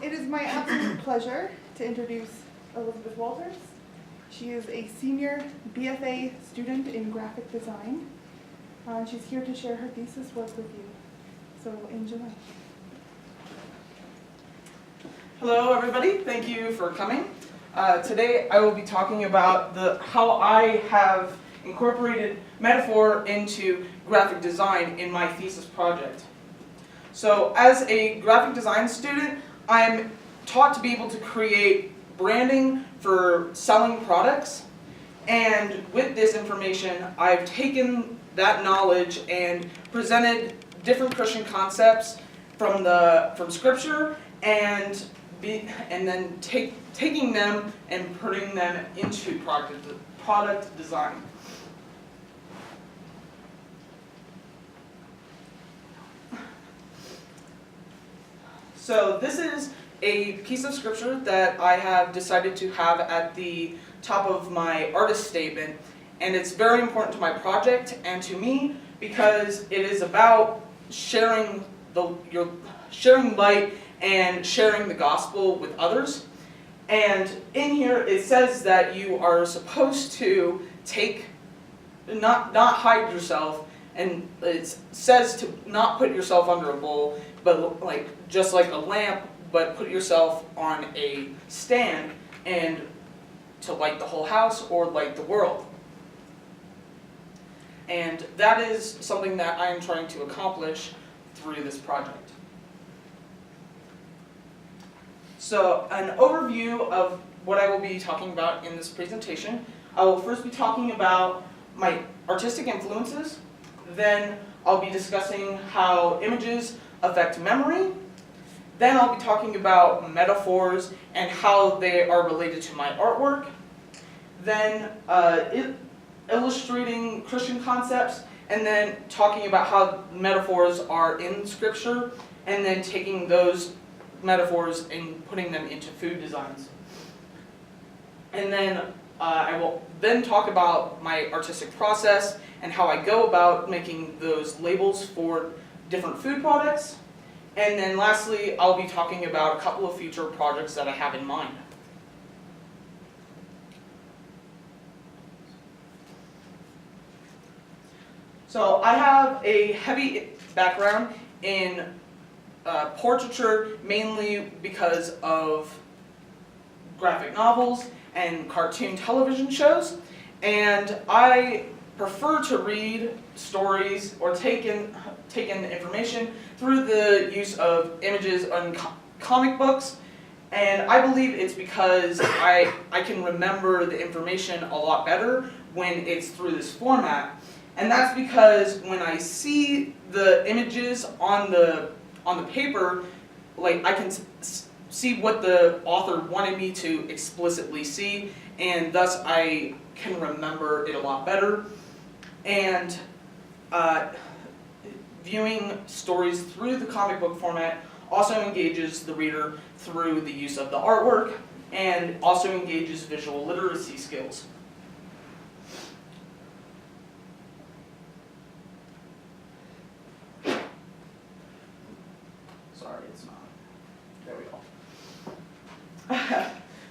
It is my absolute pleasure to introduce Elizabeth Wolters. She is a senior BFA student in graphic design. She's here to share her thesis work with you. So enjoy. Hello everybody, thank you for coming. Today I will be talking about how I have incorporated metaphor into graphic design in my thesis project. So as a graphic design student, I'm taught to be able to create branding for selling products, and with this information I've taken that knowledge and presented different Christian concepts from scripture and then taking them and putting them into product design. So this is a piece of scripture that I have decided to have at the top of my artist statement, and it's very important to my project and to me because it is about sharing light and sharing the gospel with others. And in here it says that you are supposed to not hide yourself, and it says to not put yourself under a bowl, but just like a lamp, but put yourself on a stand and to light the whole house or light the world. And that is something that I am trying to accomplish through this project. So an overview of what I will be talking about in this presentation. I will first be talking about my artistic influences. Then I'll be discussing how images affect memory. Then I'll be talking about metaphors and how they are related to my artwork. Then illustrating Christian concepts, and then talking about how metaphors are in scripture, and then taking those metaphors and putting them into food designs. And then I will then talk about my artistic process and how I go about making those labels for different food products. And then lastly, I'll be talking about a couple of future projects that I have in mind. So I have a heavy background in portraiture, mainly because of graphic novels and cartoon television shows, and I prefer to read stories or take in information through the use of images and comic books. And I believe it's because I can remember the information a lot better when it's through this format. And that's because when I see the images on the paper, I can see what the author wanted me to explicitly see, and thus I can remember it a lot better. And viewing stories through the comic book format also engages the reader through the use of the artwork, and also engages visual literacy skills. Sorry, it's not. There we go.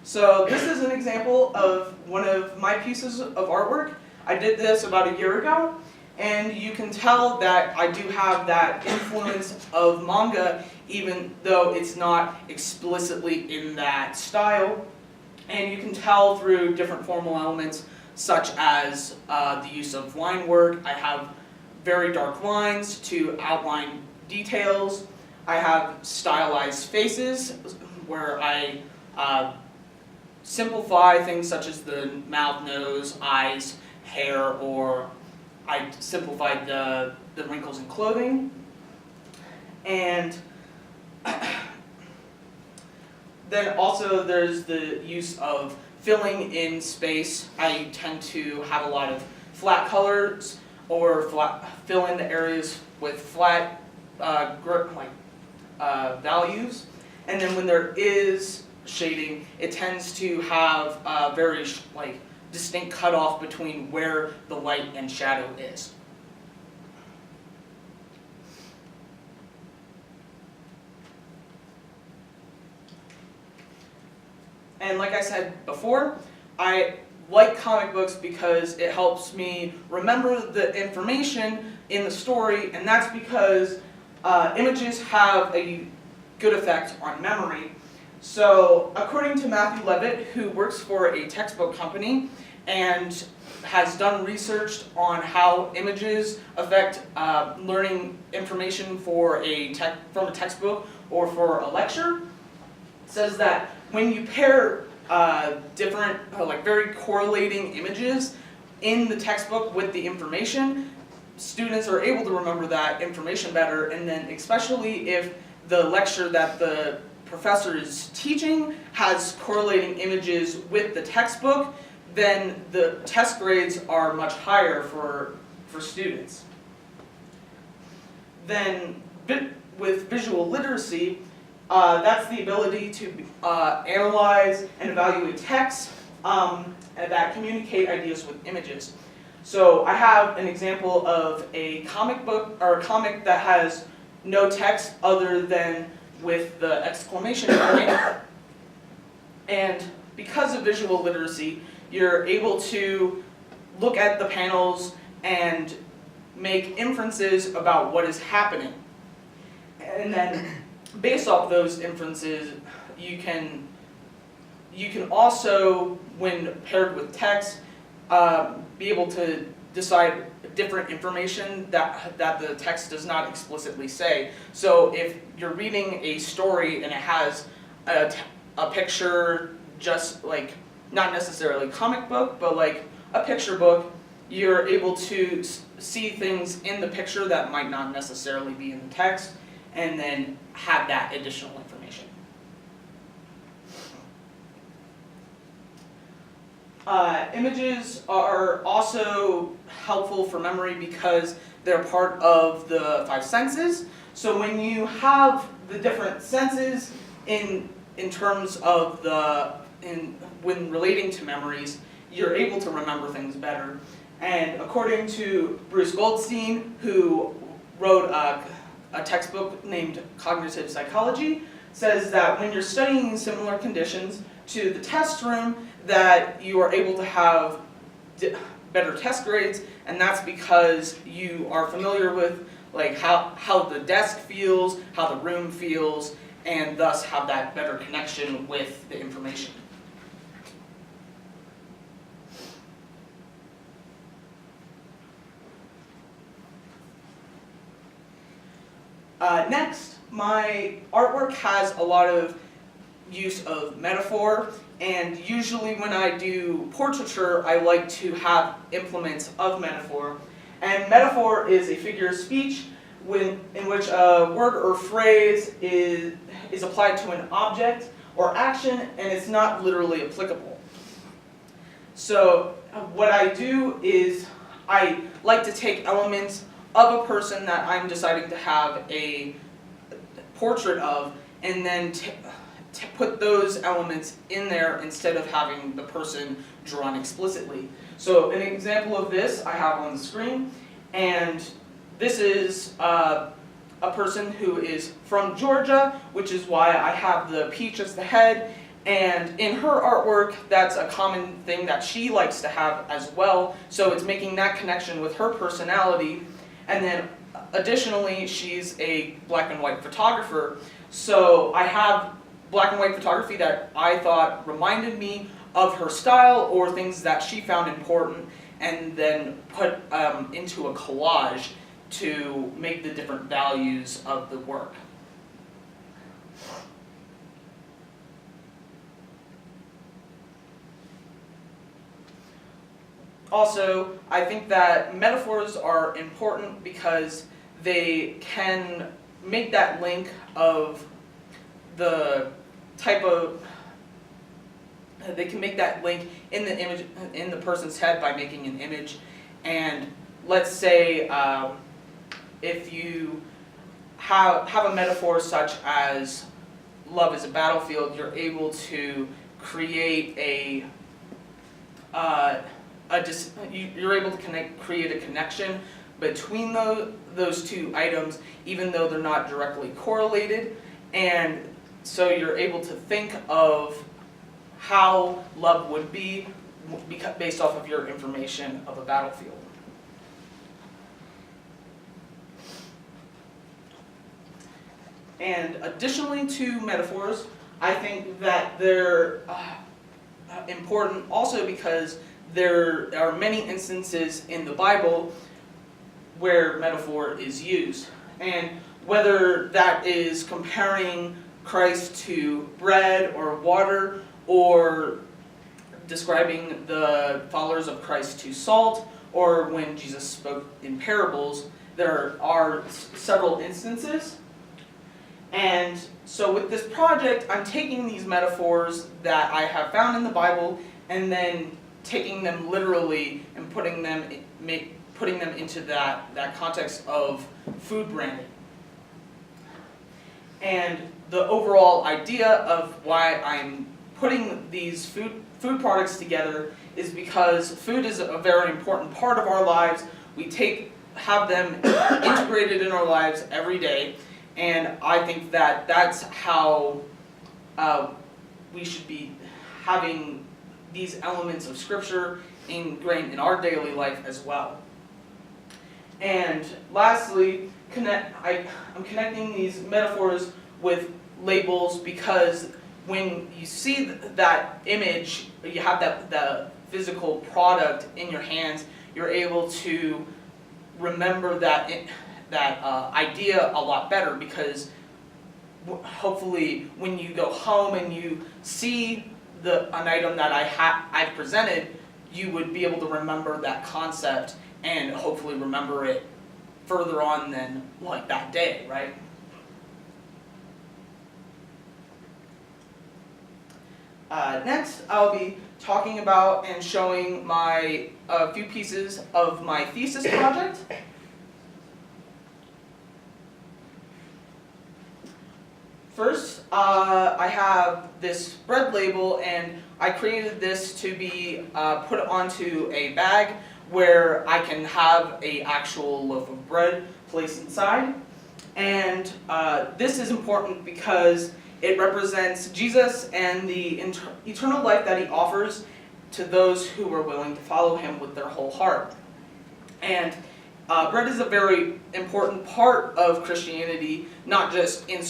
So this is an example of one of my pieces of artwork. I did this about a year ago, and you can tell that I do have that influence of manga, even though it's not explicitly in that style. And you can tell through different formal elements, such as the use of line work. I have very dark lines to outline details. I have stylized faces, where I simplify things such as the mouth, nose, eyes, hair, or I simplified the wrinkles in clothing. And then also there's the use of filling in space. I tend to have a lot of flat colors, or fill in the areas with flat values. And then when there is shading, it tends to have a very distinct cutoff between where the light and shadow is. And like I said before, I like comic books because it helps me remember the information in the story, and that's because images have a good effect on memory. So according to Matthew Levitt, who works for a textbook company and has done research on how images affect learning information from a textbook or for a lecture, says that when you pair different, like very correlating images in the textbook with the information, students are able to remember that information better, and then especially if the lecture that the professor is teaching has correlating images with the textbook, then the test grades are much higher for students. Then with visual literacy, that's the ability to analyze and evaluate text that communicate ideas with images. So I have an example of a comic book, or a comic that has no text other than with the exclamation point. And because of visual literacy, you're able to look at the panels and make inferences about what is happening. And then based off those inferences, you can also, when paired with text, be able to decide different information that the text does not explicitly say. So if you're reading a story and it has a picture, just like, not necessarily a comic book, but like a picture book, you're able to see things in the picture that might not necessarily be in the text, and then have that additional information. Images are also helpful for memory because they're part of the five senses. So when you have the different senses in terms of when relating to memories, you're able to remember things better. And according to Bruce Goldstein, who wrote a textbook named Cognitive Psychology, says that when you're studying similar conditions to the test room, that you are able to have better test grades, and that's because you are familiar with like how the desk feels, how the room feels, and thus have that better connection with the information. Next, my artwork has a lot of use of metaphor, and usually when I do portraiture, I like to have implements of metaphor. And metaphor is a figure of speech in which a word or phrase is applied to an object or action, and it's not literally applicable. So what I do is I like to take elements of a person that I'm deciding to have a portrait of, and then put those elements in there instead of having the person drawn explicitly. So an example of this I have on the screen, and this is a person who is from Georgia, which is why I have the peach as the head, and in her artwork that's a common thing that she likes to have as well, so it's making that connection with her personality. And then additionally, she's a black and white photographer, so I have black and white photography that I thought reminded me of her style or things that she found important, and then put into a collage to make the different values of the work. Also, I think that metaphors are important because they can make that link of the type of, they can make that link in the image, in the person's head by making an image. And let's say if you have a metaphor such as love is a battlefield, you're able to create you're able to create a connection between those two items, even though they're not directly correlated. And so you're able to think of how love would be based off of your information of a battlefield. And additionally to metaphors, I think that they're important also because there are many instances in the Bible where metaphor is used. And whether that is comparing Christ to bread or water, or describing the followers of Christ to salt, or when Jesus spoke in parables, there are several instances. And so with this project, I'm taking these metaphors that I have found in the Bible and then taking them literally and putting them into that context of food branding. And the overall idea of why I'm putting these food products together is because food is a very important part of our lives. We have them integrated in our lives every day, and I think that that's how we should be having these elements of Scripture ingrained in our daily life as well. And lastly, I'm connecting these metaphors with labels because when you see that image, you have the physical product in your hands, you're able to remember that idea a lot better, because hopefully when you go home and you see an item that I've presented, you would be able to remember that concept and hopefully remember it further on than like that day, right? Next, I'll be talking about and showing a few pieces of my thesis project. First, I have this bread label, and I created this to be put onto a bag where I can have an actual loaf of bread placed inside. And this is important because it represents Jesus and the eternal life that he offers to those who are willing to follow him with their whole heart. And bread is a very important part of Christianity, not just in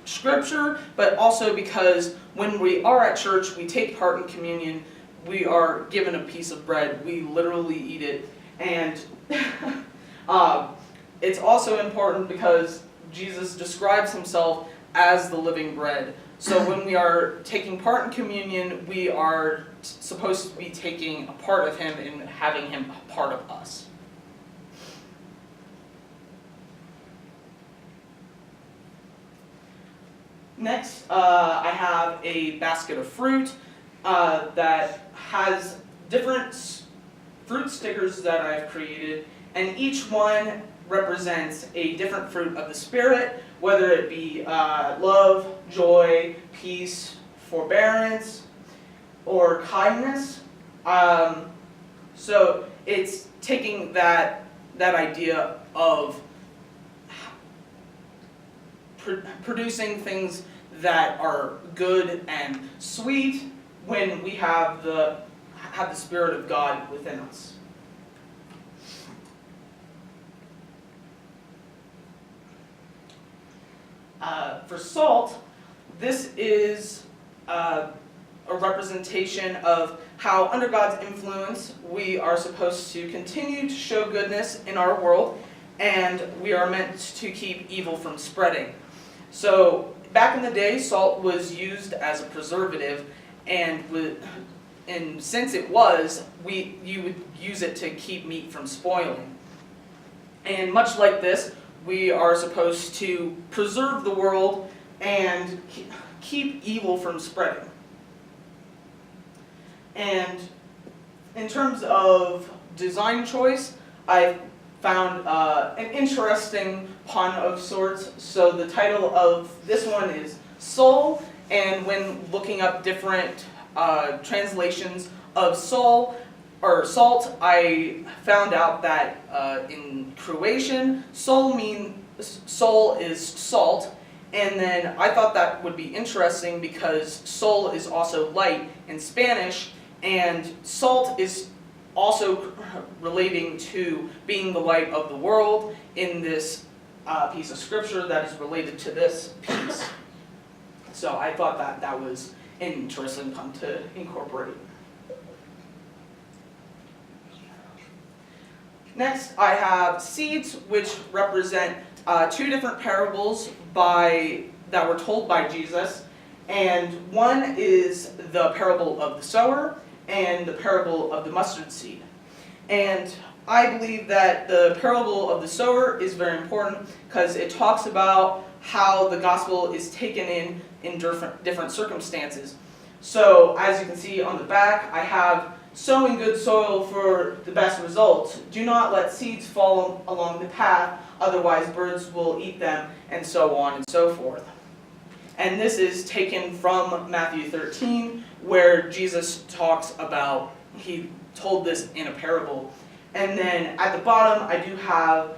Scripture, but also because when we are at church, we take part in communion, we are given a piece of bread, we literally eat it. And it's also important because Jesus describes himself as the living bread. So when we are taking part in communion, we are supposed to be taking a part of him and having him a part of us. Next, I have a basket of fruit that has different fruit stickers that I've created, and each one represents a different fruit of the Spirit, whether it be love, joy, peace, forbearance, or kindness. So it's taking that idea of producing things that are good and sweet when we have the Spirit of God within us. For salt, this is a representation of how under God's influence we are supposed to continue to show goodness in our world, and we are meant to keep evil from spreading. So back in the day, salt was used as a preservative, and since it was, you would use it to keep meat from spoiling. And much like this, we are supposed to preserve the world and keep evil from spreading. And in terms of design choice, I found an interesting pun of sorts. So the title of this one is Soul, and when looking up different translations of soul or salt, I found out that in Croatian, soul is salt, And then I thought that would be interesting because sol is also light in Spanish, and salt is also relating to being the light of the world in this piece of scripture that is related to this piece. So I thought that that was an interesting pun to incorporate. Next, I have seeds, which represent two different parables that were told by Jesus. And one is the parable of the sower and the parable of the mustard seed. And I believe that the parable of the sower is very important because it talks about how the gospel is taken in different circumstances. So as you can see on the back, I have sowing good soil for the best results. Do not let seeds fall along the path, otherwise birds will eat them, and so on and so forth. And this is taken from Matthew 13, where Jesus talks about, he told this in a parable. And then at the bottom, I do have,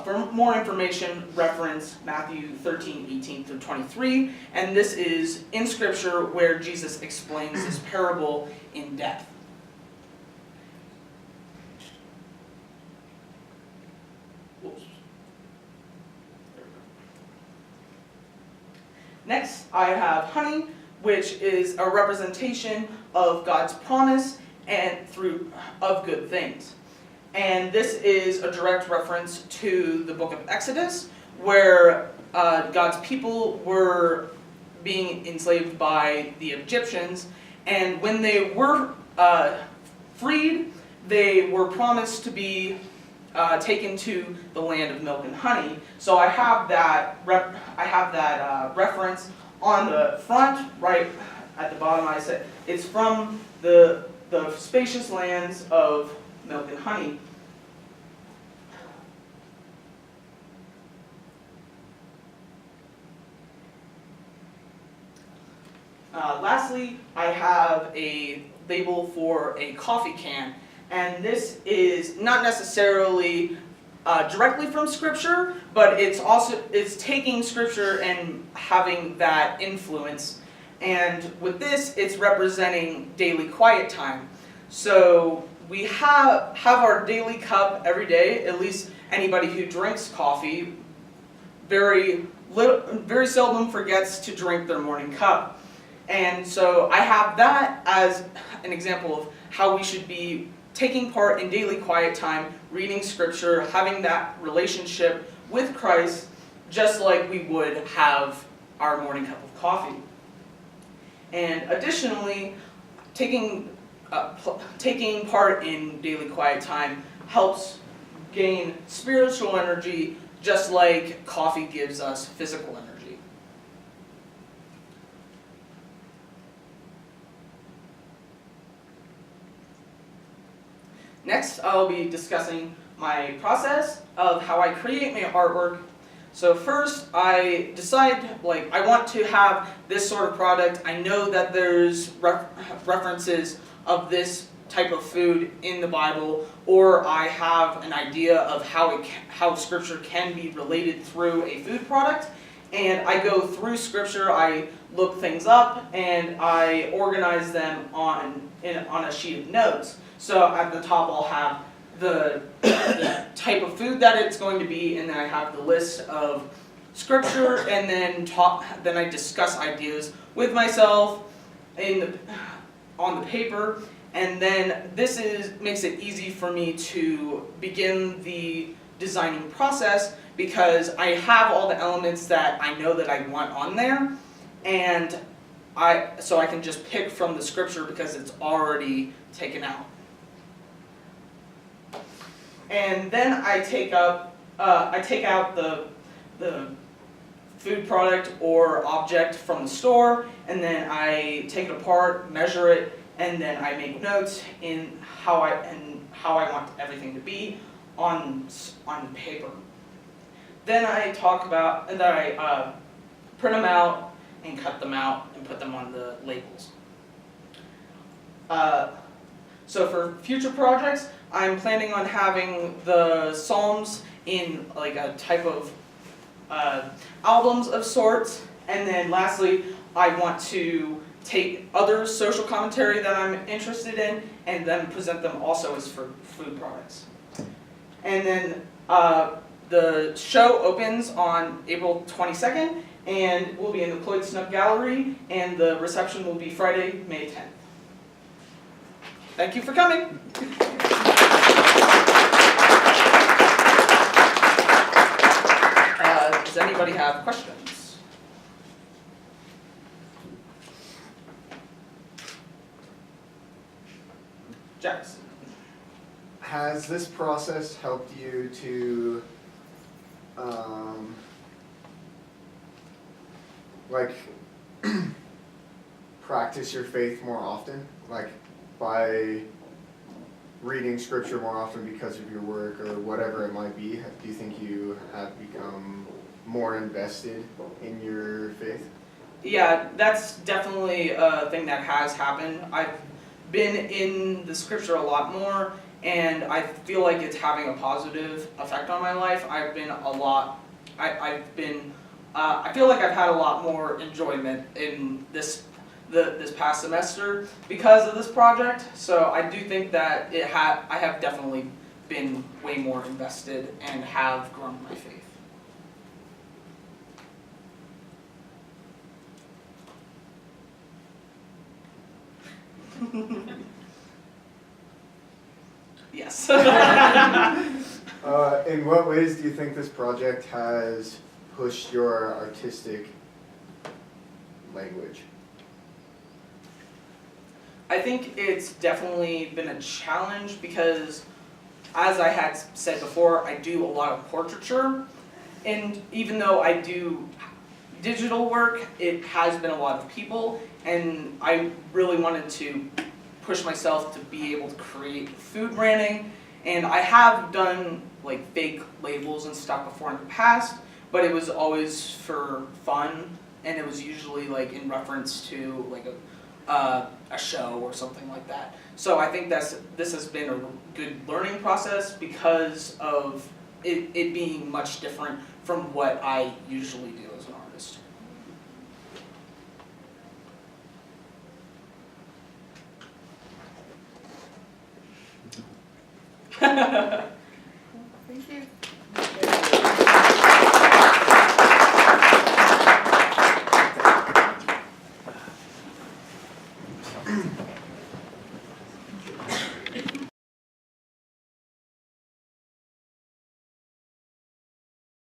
for more information, reference Matthew 13, 18 through 23. And this is in Scripture where Jesus explains this parable in depth. Next, I have honey, which is a representation of God's promise and of good things. And this is a direct reference to the book of Exodus, where God's people were being enslaved by the Egyptians, and when they were freed, they were promised to be taken to the land of milk and honey. So I have that reference on the front, right at the bottom. I said it's from the spacious lands of milk and honey. Lastly, I have a label for a coffee can. And this is not necessarily directly from Scripture, but it's taking Scripture and having that influence. And with this, it's representing daily quiet time. So we have our daily cup every day. At least anybody who drinks coffee very seldom forgets to drink their morning cup. And so I have that as an example of how we should be taking part in daily quiet time, reading Scripture, having that relationship with Christ, just like we would have our morning cup of coffee. And additionally, taking part in daily quiet time helps gain spiritual energy, just like coffee gives us physical energy. Next, I'll be discussing my process of how I create my artwork. So first, I decide, I want to have this sort of product. I know that there's references of this type of food in the Bible, or I have an idea of how Scripture can be related through a food product. And I go through Scripture, I look things up, and I organize them on a sheet of notes. So at the top I'll have the type of food that it's going to be, and then I have the list of Scripture, and then I discuss ideas with myself on the paper, and then this makes it easy for me to begin the designing process because I have all the elements that I know that I want on there, and so I can just pick from the Scripture because it's already taken out. And then I take out the food product or object from the store, and then I take it apart, measure it, and then I make notes in how I want everything to be on paper. Then I print them out and cut them out and put them on the labels. So for future projects, I'm planning on having the Psalms in a type of albums of sorts. And then lastly, I want to take other social commentary that I'm interested in and then present them also as for food products. And then the show opens on April 22nd and will be in the Cloyd Snook Gallery, and the reception will be Friday, May 10th. Thank you for coming. Does anybody have questions? Jackson. Has this process helped you to, like, practice your faith more often? Like, by reading scripture more often because of your work or whatever it might be? Do you think you have become more invested in your faith? Yeah, that's definitely a thing that has happened. I've been in the scripture a lot more, and I feel like it's having a positive effect on my life. I've been a lot, I feel like I've had a lot more enjoyment in this past semester because of this project. So I do think that I have definitely been way more invested and have grown my faith. Yes. In what ways do you think this project has pushed your artistic language? I think it's definitely been a challenge because, as I had said before, I do a lot of portraiture, and even though I do digital work, it has been a lot of people, and I really wanted to push myself to be able to create food branding, and I have done like fake labels and stuff before in the past, but it was always for fun, and it was usually like in reference to like a show or something like that. So I think this has been a good learning process because of it being much different from what I usually do as an artist.